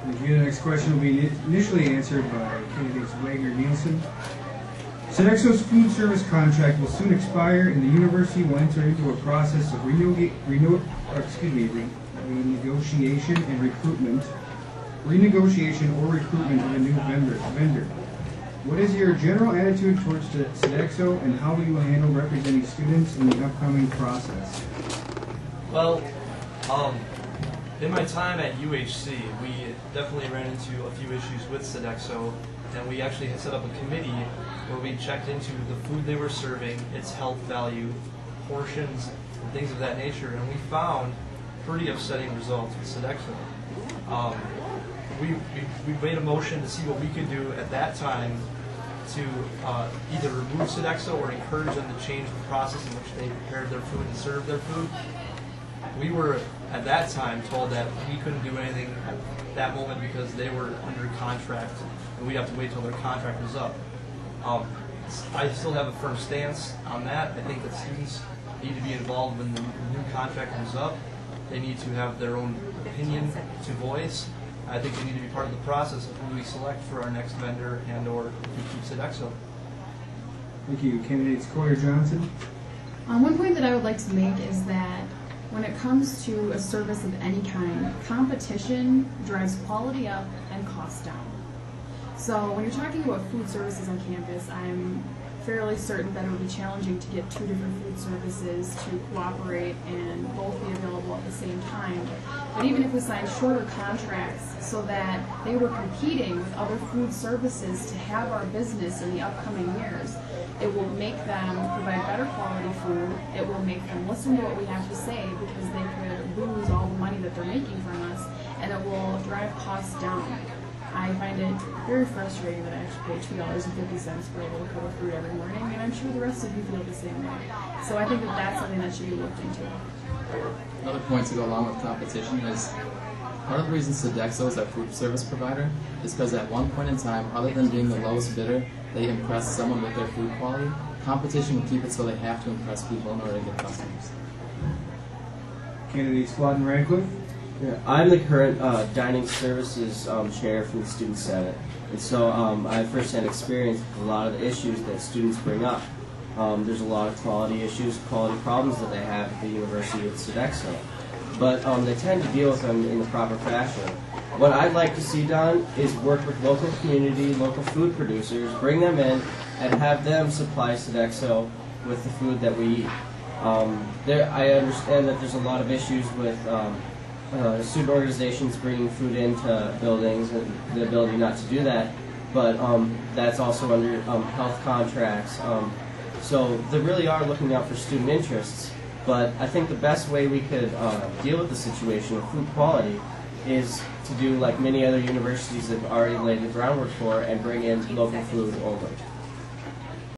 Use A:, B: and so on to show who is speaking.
A: Thank you. The next question will be initially answered by candidates Wagner Nielsen. Sodexo's food service contract will soon expire, and the university will enter into a process of renegotiation and recruitment. Renegotiation or recruitment of a new vendor. What is your general attitude towards Sodexo, and how will you handle representing students in the upcoming process?
B: Well, in my time at UHC, we definitely ran into a few issues with Sodexo, and we actually had set up a committee where we checked into the food they were serving, its health value, portions, and things of that nature, and we found pretty upsetting results with Sodexo. We made a motion to see what we could do at that time to either remove Sodexo or encourage them to change the process in which they prepared their food and served their food. We were, at that time, told that we couldn't do anything at that moment because they were under contract and we'd have to wait till their contract was up. I still have a firm stance on that. I think that students need to be involved when the new contract comes up. They need to have their own opinion to voice. I think they need to be part of the process of who we select for our next vendor and or if we keep Sodexo.
A: Thank you. Candidates Coyer Johnson.
C: One point that I would like to make is that when it comes to a service of any kind, competition drives quality up and costs down. So when you're talking about food services on campus, I'm fairly certain that it would be challenging to get two different food services to cooperate and both be available at the same time. But even if we signed shorter contracts so that they were competing with other food services to have our business in the upcoming years, it will make them provide better quality food. It will make them listen to what we have to say because they could lose all the money that they're making from us, and it will drive costs down. I find it very frustrating that I actually pay $2.50 for a little cup of fruit every morning, and I'm sure the rest of you feel the same way. So I think that that's something that should be looked into.
D: Another point to go along with competition is part of the reason Sodexo is our food service provider is because at one point in time, other than being the lowest bidder, they impress someone with their food quality. Competition will keep it so they have to impress people in order to get customers.
A: Candidates Flodden Radcliffe.
E: Yeah, I'm the current dining services chair for the Student Senate, and so I have firsthand experience with a lot of the issues that students bring up. There's a lot of quality issues, quality problems that they have at the university with Sodexo, but they tend to deal with them in the proper fashion. What I'd like to see done is work with local community, local food producers, bring them in, and have them supply Sodexo with the food that we eat. I understand that there's a lot of issues with student organizations bringing food into buildings and the ability not to do that, but that's also under health contracts. So they really are looking out for student interests, but I think the best way we could deal with the situation of food quality is to do like many other universities have already laid the groundwork for and bring in local food only.